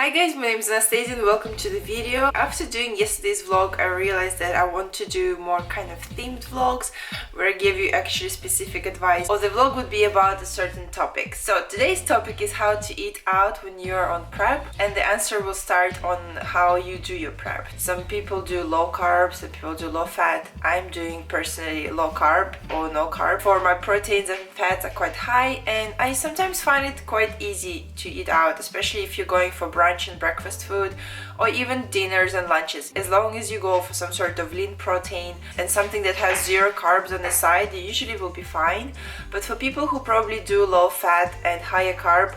Hi guys, my name is Anastasia and welcome to the video. After doing yesterday's vlog, I realized that I want to do more kind of themed vlogs where I give you actually specific advice, or the vlog would be about a certain topic. So today's topic is how to eat out when you are on prep, and the answer will start on how you do your prep. Some people do low carb, some people do low fat. I'm doing personally low carb or no carb. For my proteins and fats are quite high, and I sometimes find it quite easy to eat out, especially if you're going for brunch and breakfast food, or even dinners and lunches. As long as you go for some sort of lean protein and something that has zero carbs on the side, you usually will be fine. But for people who probably do low fat and higher carb,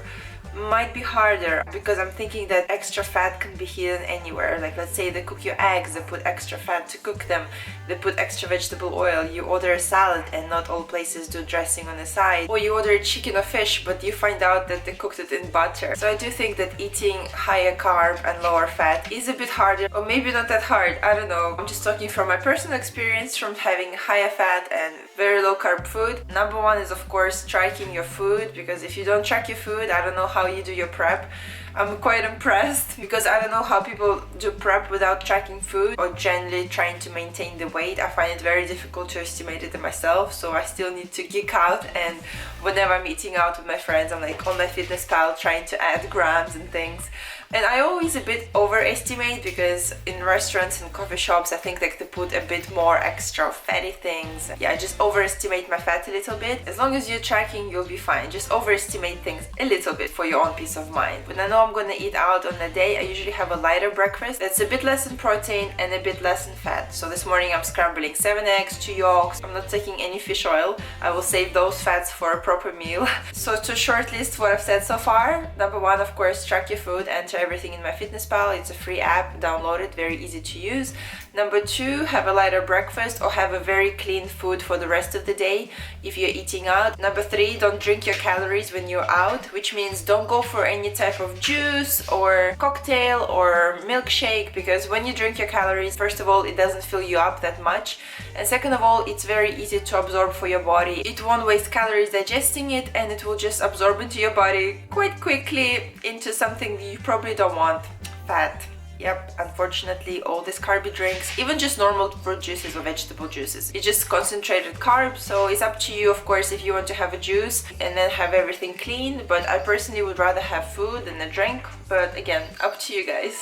might be harder, because I'm thinking that extra fat can be hidden anywhere. Like, let's say they cook your eggs, they put extra fat to cook them, they put extra vegetable oil. You order a salad and not all places do dressing on the side, or you order chicken or fish but you find out that they cooked it in butter. So I do think that eating higher carb and lower fat is a bit harder, or maybe not that hard, I don't know. I'm just talking from my personal experience from having higher fat and very low carb food. Number one is of course tracking your food, because if you don't track your food, I don't know how you do your prep. I'm quite impressed, because I don't know how people do prep without tracking food or generally trying to maintain the weight. I find it very difficult to estimate it myself, so I still need to geek out, and whenever I'm eating out with my friends, I'm like on my fitness pal trying to add grams and things. And I always a bit overestimate, because in restaurants and coffee shops I think like they put a bit more extra fatty things. Yeah, I just overestimate my fat a little bit. As long as you're tracking, you'll be fine. Just overestimate things a little bit for your own peace of mind. When I know I'm gonna eat out on a day, I usually have a lighter breakfast that's a bit less in protein and a bit less in fat. So this morning I'm scrambling 7 eggs, 2 yolks. I'm not taking any fish oil. I will save those fats for a proper meal. So to shortlist what I've said so far, number one, of course, track your food, enter everything in my fitness pal. It's a free app, download it, very easy to use. Number two, have a lighter breakfast or have a very clean food for the rest of the day if you're eating out. Number three, don't drink your calories when you're out, which means don't go for any type of juice or cocktail or milkshake, because when you drink your calories, first of all, it doesn't fill you up that much, and second of all, it's very easy to absorb for your body. It won't waste calories digesting it, and it will just absorb into your body quite quickly into something you probably don't want: fat. Yep, unfortunately, all these carby drinks, even just normal fruit juices or vegetable juices, it's just concentrated carbs. So it's up to you, of course, if you want to have a juice and then have everything clean. But I personally would rather have food than a drink. But again, up to you guys.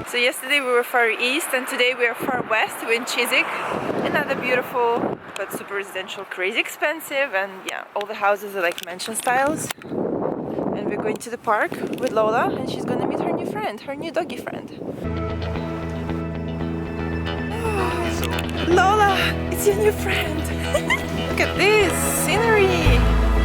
So yesterday we were far east, and today we are far west. We're in Chiswick. Another beautiful but super residential, crazy expensive, and yeah, all the houses are like mansion styles. And we're going to the park with Lola, and she's gonna meet her new friend, her new doggy friend. Lola, it's your new friend. Look at this scenery.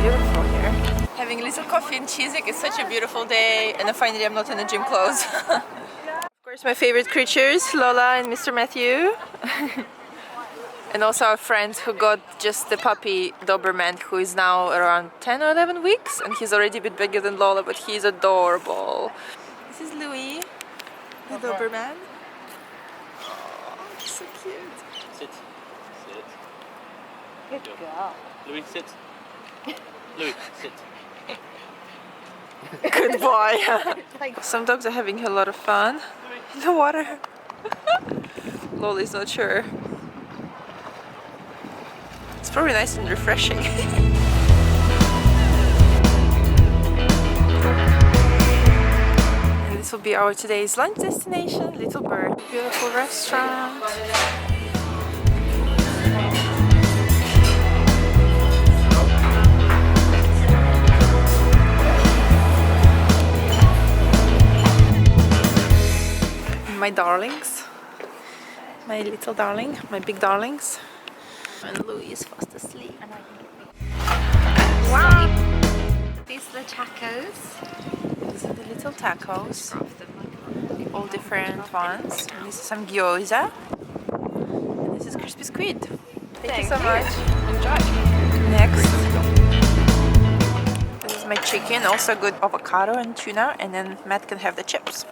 Beautiful here. Having a little coffee in Chiswick. It's such a beautiful day, and finally I'm not in the gym clothes. Of course, my favorite creatures, Lola and Mr. Matthew. And also our friend who got just the puppy Doberman, who is now around 10 or 11 weeks, and he's already a bit bigger than Lola, but he's adorable. This is Louis, the Doberman. Oh, so cute. Sit. Sit. Good girl. Louis, sit. Louis, sit. Good boy. Some dogs are having a lot of fun in the water. Lola's not sure. It's probably nice and refreshing. And this will be our today's lunch destination, Little Bird. Beautiful restaurant. My darlings. My little darling, my big darlings. And Louis is fast asleep. Wow! These are the tacos. These are the little tacos. All different ones. And this is some gyoza. And this is crispy squid. Thank you so much. Enjoy. Next. This is my chicken. Also good avocado and tuna. And then Matt can have the chips.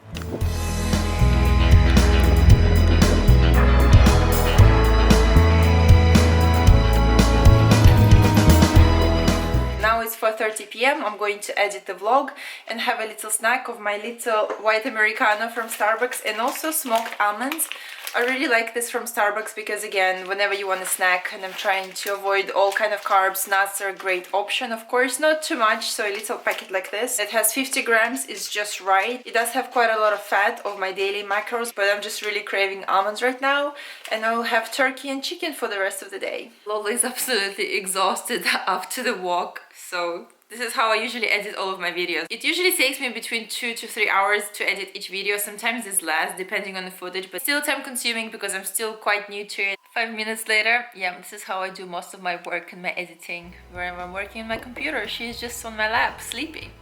Now now it's 4:30 p.m. I'm going to edit the vlog and have a little snack of my little white Americano from Starbucks and also smoked almonds. I really like this from Starbucks because, again, whenever you want a snack and I'm trying to avoid all kind of carbs, nuts are a great option. Of course, not too much, so a little packet like this. It has 50 grams, is just right. It does have quite a lot of fat of my daily macros, but I'm just really craving almonds right now. And I'll have turkey and chicken for the rest of the day. Lola is absolutely exhausted after the walk, so this is how I usually edit all of my videos. It usually takes me between 2 to 3 hours to edit each video. Sometimes it's less, depending on the footage, but still time consuming because I'm still quite new to it. 5 minutes later, yeah, this is how I do most of my work and my editing. Where I'm working on my computer, she's just on my lap, sleeping.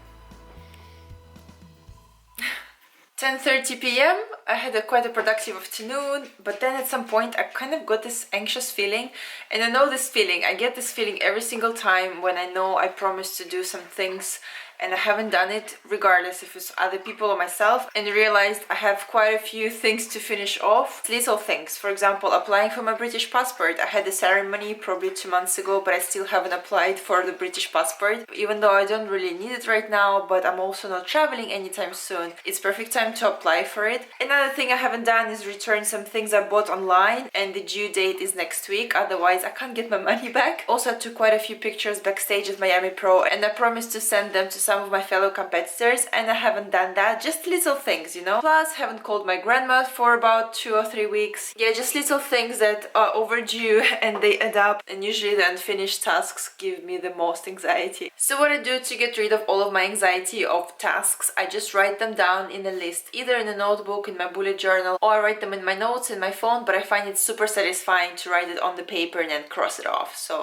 10:30 p.m. I had quite a productive afternoon, but then at some point I kind of got this anxious feeling, and I know this feeling. I get this feeling every single time when I know I promised to do some things and I haven't done it, regardless if it's other people or myself, and realized I have quite a few things to finish off. Little things. For example, applying for my British passport. I had the ceremony probably 2 months ago, but I still haven't applied for the British passport, even though I don't really need it right now, but I'm also not traveling anytime soon. It's perfect time to apply for it. Another thing I haven't done is return some things I bought online, and the due date is next week, otherwise I can't get my money back. Also, I took quite a few pictures backstage at Miami Pro, and I promised to send them to some of my fellow competitors, and I haven't done that. Just little things, you know. Plus, haven't called my grandma for about 2 or 3 weeks. Yeah, just little things that are overdue and they add up, and usually the unfinished tasks give me the most anxiety. So what I do to get rid of all of my anxiety of tasks, I just write them down in a list, either in a notebook, in my bullet journal, or I write them in my notes in my phone, but I find it super satisfying to write it on the paper and then cross it off. So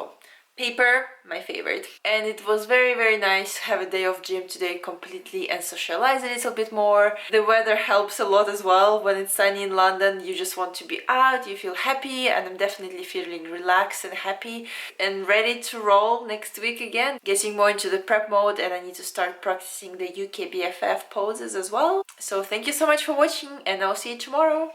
paper, my favorite. And it was very, very nice to have a day of gym today completely and socialize a little bit more. The weather helps a lot as well. When it's sunny in London, you just want to be out, you feel happy, and I'm definitely feeling relaxed and happy and ready to roll next week again. Getting more into the prep mode, and I need to start practicing the UK BFF poses as well. So thank you so much for watching, and I'll see you tomorrow.